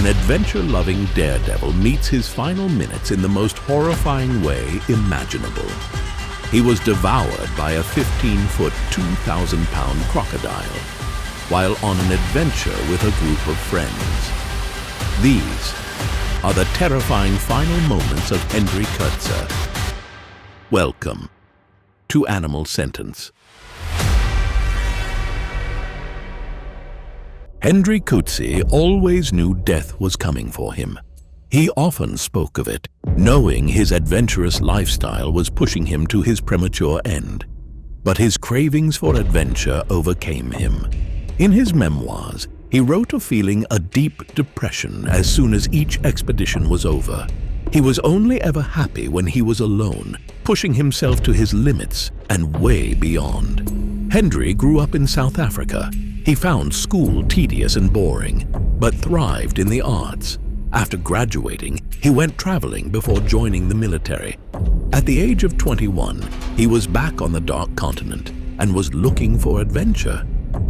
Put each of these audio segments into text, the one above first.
adventure-loving daredevil meets his final minutes in the most horrifying way imaginable. He was devoured by a 15-foot, 2,000-pound crocodile while on an adventure with a group of friends. These are the terrifying final moments of Hendry Coetzee. Welcome to Animal Sentence. Hendry Coetzee always knew death was coming for him. He often spoke of it, knowing his adventurous lifestyle was pushing him to his premature end. But his cravings for adventure overcame him. In his memoirs, he wrote of feeling a deep depression as soon as each expedition was over. He was only ever happy when he was alone, pushing himself to his limits and way beyond. Hendry grew up in South Africa. He found school tedious and boring, but thrived in the arts. After graduating, he went traveling before joining the military. At the age of 21, he was back on the Dark Continent and was looking for adventure.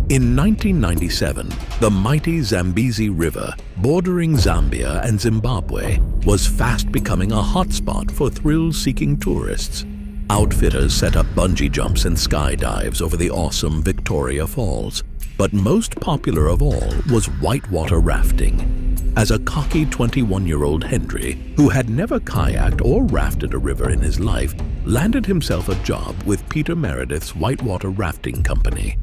In 1997, the mighty Zambezi River, bordering Zambia and Zimbabwe, was fast becoming a hotspot for thrill-seeking tourists. Outfitters set up bungee jumps and skydives over the awesome Victoria Falls. But most popular of all was whitewater rafting. As a cocky 21-year-old Hendry, who had never kayaked or rafted a river in his life, landed himself a job with Peter Meredith's whitewater rafting company.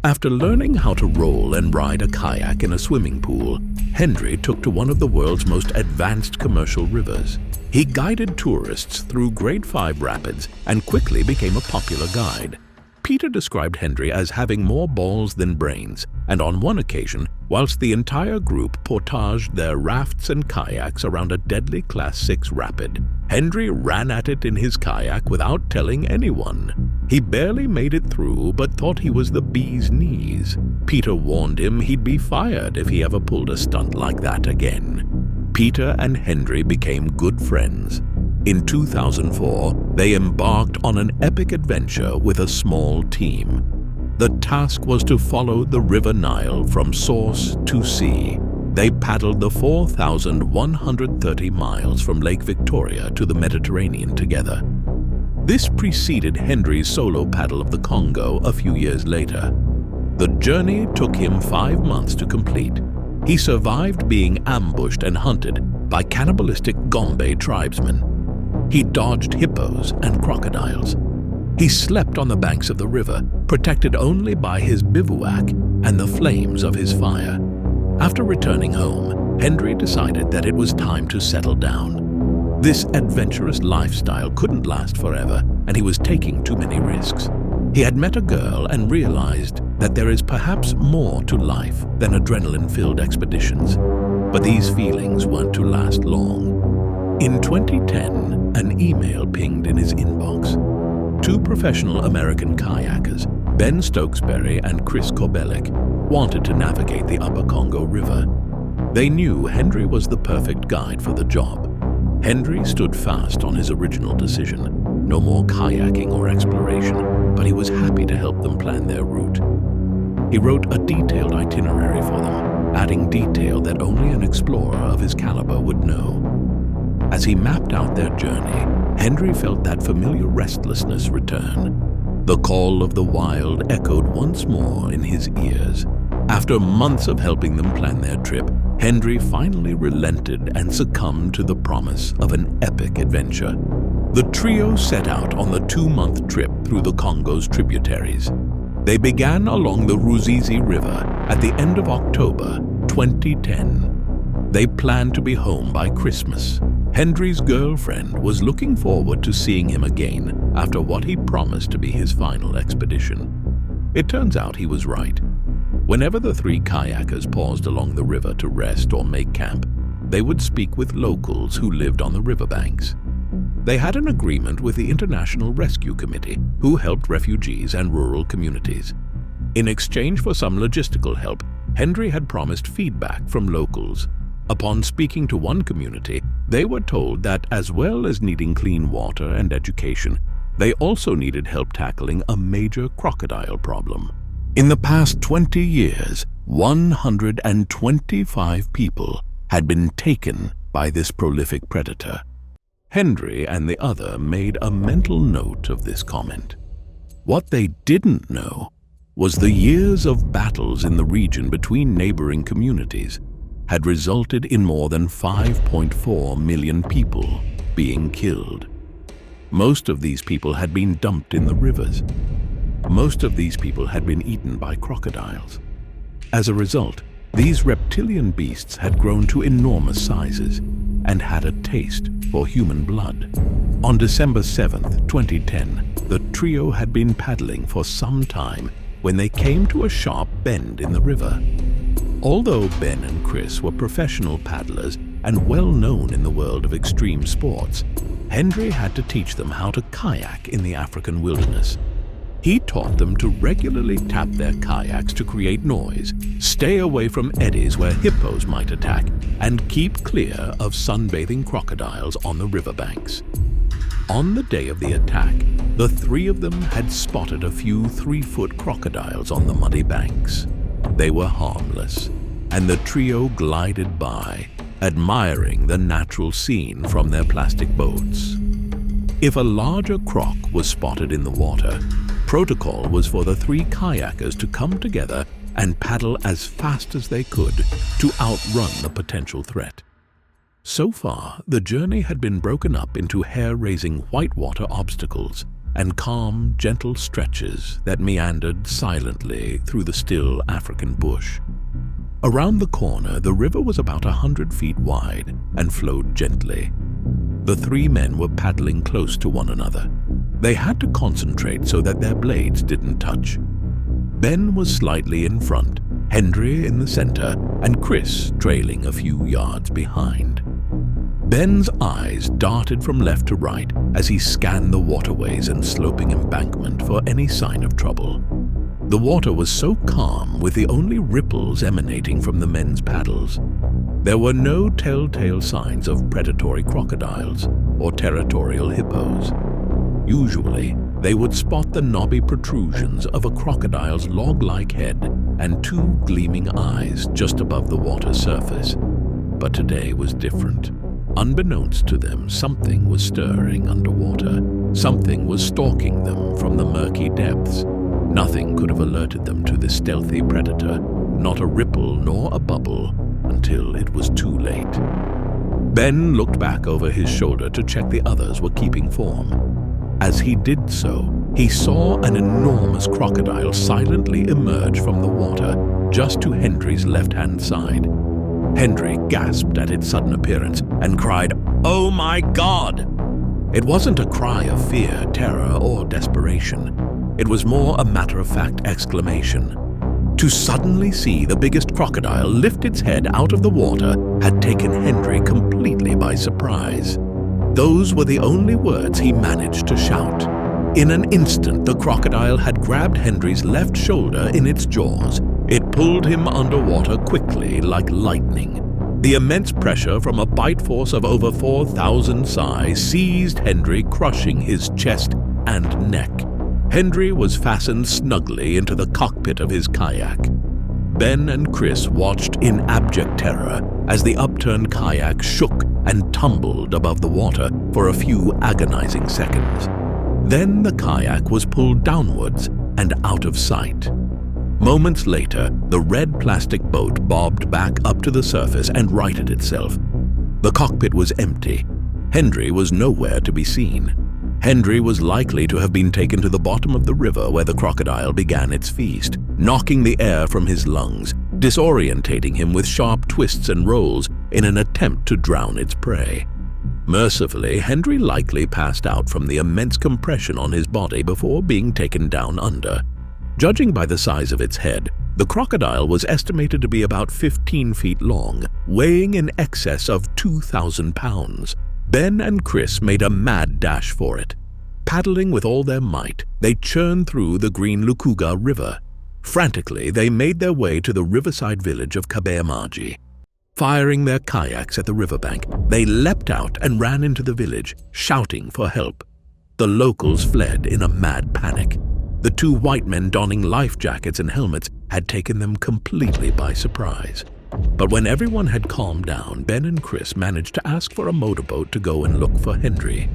After learning how to roll and ride a kayak in a swimming pool, Hendry took to one of the world's most advanced commercial rivers. He guided tourists through Grade 5 rapids and quickly became a popular guide. Peter described Hendry as having more balls than brains, and on one occasion, whilst the entire group portaged their rafts and kayaks around a deadly Class 6 rapid, Hendry ran at it in his kayak without telling anyone. He barely made it through, but thought he was the bee's knees. Peter warned him he'd be fired if he ever pulled a stunt like that again. Peter and Hendry became good friends. In 2004, they embarked on an epic adventure with a small team. The task was to follow the River Nile from source to sea. They paddled the 4,130 miles from Lake Victoria to the Mediterranean together. This preceded Hendry's solo paddle of the Congo a few years later. The journey took him 5 months to complete. He survived being ambushed and hunted by cannibalistic Gombe tribesmen. He dodged hippos and crocodiles. He slept on the banks of the river, protected only by his bivouac and the flames of his fire. After returning home, Hendry decided that it was time to settle down. This adventurous lifestyle couldn't last forever, and he was taking too many risks. He had met a girl and realized that there is perhaps more to life than adrenaline-filled expeditions. But these feelings weren't to last long. In 2010, an email pinged in his inbox. Two professional American kayakers, Ben Stokesbury and Chris Kobelik, wanted to navigate the Upper Congo River. They knew Hendry was the perfect guide for the job. Hendry stood fast on his original decision. No more kayaking or exploration, but he was happy to help them plan their route. He wrote a detailed itinerary for them, adding detail that only an explorer of his caliber would know. As he mapped out their journey, Hendry felt that familiar restlessness return. The call of the wild echoed once more in his ears. After months of helping them plan their trip, Hendry finally relented and succumbed to the promise of an epic adventure. The trio set out on the 2-month trip through the Congo's tributaries. They began along the Ruzizi River at the end of October 2010. They planned to be home by Christmas. Hendry's girlfriend was looking forward to seeing him again after what he promised to be his final expedition. It turns out he was right. Whenever the three kayakers paused along the river to rest or make camp, they would speak with locals who lived on the riverbanks. They had an agreement with the International Rescue Committee, who helped refugees and rural communities. In exchange for some logistical help, Hendry had promised feedback from locals. Upon speaking to one community, they were told that as well as needing clean water and education, they also needed help tackling a major crocodile problem. In the past 20 years, 125 people had been taken by this prolific predator. Henry and the other made a mental note of this comment. What they didn't know was the years of battles in the region between neighboring communities had resulted in more than 5.4 million people being killed. Most of these people had been dumped in the rivers. Most of these people had been eaten by crocodiles. As a result, these reptilian beasts had grown to enormous sizes and had a taste for human blood. On December 7th, 2010, the trio had been paddling for some time when they came to a sharp bend in the river. Although Ben and Chris were professional paddlers and well known in the world of extreme sports, Henry had to teach them how to kayak in the African wilderness. He taught them to regularly tap their kayaks to create noise, stay away from eddies where hippos might attack, and keep clear of sunbathing crocodiles on the riverbanks. On the day of the attack, the three of them had spotted a few 3-foot crocodiles on the muddy banks. They were harmless, and the trio glided by, admiring the natural scene from their plastic boats. If a larger croc was spotted in the water, protocol was for the three kayakers to come together and paddle as fast as they could to outrun the potential threat. So far, the journey had been broken up into hair-raising whitewater obstacles and calm, gentle stretches that meandered silently through the still African bush. Around the corner, the river was about 100 feet wide and flowed gently. The three men were paddling close to one another. They had to concentrate so that their blades didn't touch. Ben was slightly in front, Henry in the center, and Chris trailing a few yards behind. Ben's eyes darted from left to right as he scanned the waterways and sloping embankment for any sign of trouble. The water was so calm, with the only ripples emanating from the men's paddles. There were no telltale signs of predatory crocodiles or territorial hippos. Usually, they would spot the knobby protrusions of a crocodile's log-like head and two gleaming eyes just above the water surface. But today was different. Unbeknownst to them, something was stirring underwater. Something was stalking them from the murky depths. Nothing could have alerted them to this stealthy predator, not a ripple nor a bubble, until it was too late. Ben looked back over his shoulder to check the others were keeping form. As he did so, he saw an enormous crocodile silently emerge from the water just to Henry's left-hand side. Henry gasped at its sudden appearance and cried, "Oh my God!" It wasn't a cry of fear, terror, or desperation. It was more a matter-of-fact exclamation. To suddenly see the biggest crocodile lift its head out of the water had taken Henry completely by surprise. Those were the only words he managed to shout. In an instant, the crocodile had grabbed Henry's left shoulder in its jaws. It pulled him underwater quickly, like lightning. The immense pressure from a bite force of over 4,000 psi seized Henry, crushing his chest and neck. Henry was fastened snugly into the cockpit of his kayak. Ben and Chris watched in abject terror as the upturned kayak shook and tumbled above the water for a few agonizing seconds. Then the kayak was pulled downwards and out of sight. Moments later, the red plastic boat bobbed back up to the surface and righted itself. The cockpit was empty. Henry was nowhere to be seen. Henry was likely to have been taken to the bottom of the river where the crocodile began its feast, knocking the air from his lungs, disorientating him with sharp twists and rolls in an attempt to drown its prey. Mercifully, Henry likely passed out from the immense compression on his body before being taken down under. Judging by the size of its head, the crocodile was estimated to be about 15 feet long, weighing in excess of 2,000 pounds. Ben and Chris made a mad dash for it. Paddling with all their might, they churned through the green Lukuga River. Frantically, they made their way to the riverside village of Kabeamaji. Firing their kayaks at the riverbank, they leapt out and ran into the village, shouting for help. The locals fled in a mad panic. The two white men donning life jackets and helmets had taken them completely by surprise. But when everyone had calmed down, Ben and Chris managed to ask for a motorboat to go and look for Henry.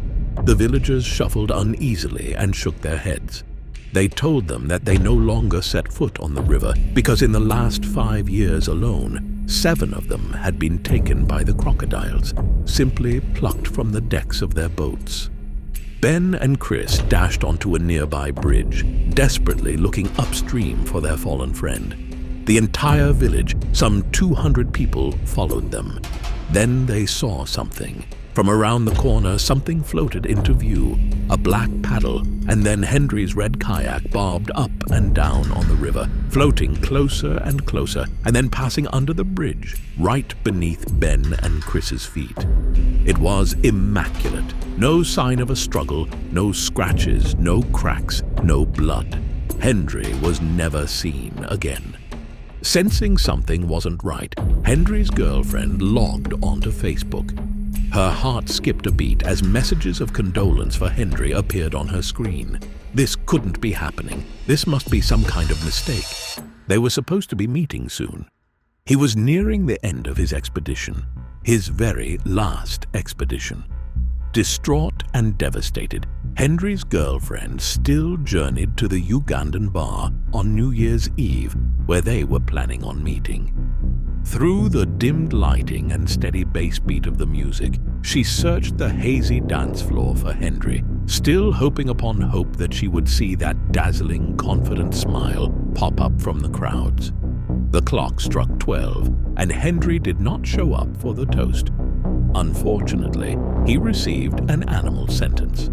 The villagers shuffled uneasily and shook their heads. They told them that they no longer set foot on the river because in the last 5 years alone, 7 of them had been taken by the crocodiles, simply plucked from the decks of their boats. Ben and Chris dashed onto a nearby bridge, desperately looking upstream for their fallen friend. The entire village, some 200 people, followed them. Then they saw something. From around the corner, something floated into view, a black paddle, and then Henry's red kayak bobbed up and down on the river, floating closer and closer, and then passing under the bridge, right beneath Ben and Chris's feet. It was immaculate. No sign of a struggle, no scratches, no cracks, no blood. Henry was never seen again. Sensing something wasn't right, Henry's girlfriend logged onto Facebook. Her heart skipped a beat as messages of condolence for Henry appeared on her screen. This couldn't be happening. This must be some kind of mistake. They were supposed to be meeting soon. He was nearing the end of his expedition, his very last expedition. Distraught and devastated, Henry's girlfriend still journeyed to the Ugandan bar on New Year's Eve, where they were planning on meeting. Through the dimmed lighting and steady bass beat of the music, she searched the hazy dance floor for Henry, still hoping upon hope that she would see that dazzling, confident smile pop up from the crowds. The clock struck 12, and Henry did not show up for the toast. Unfortunately, he received an animal sentence.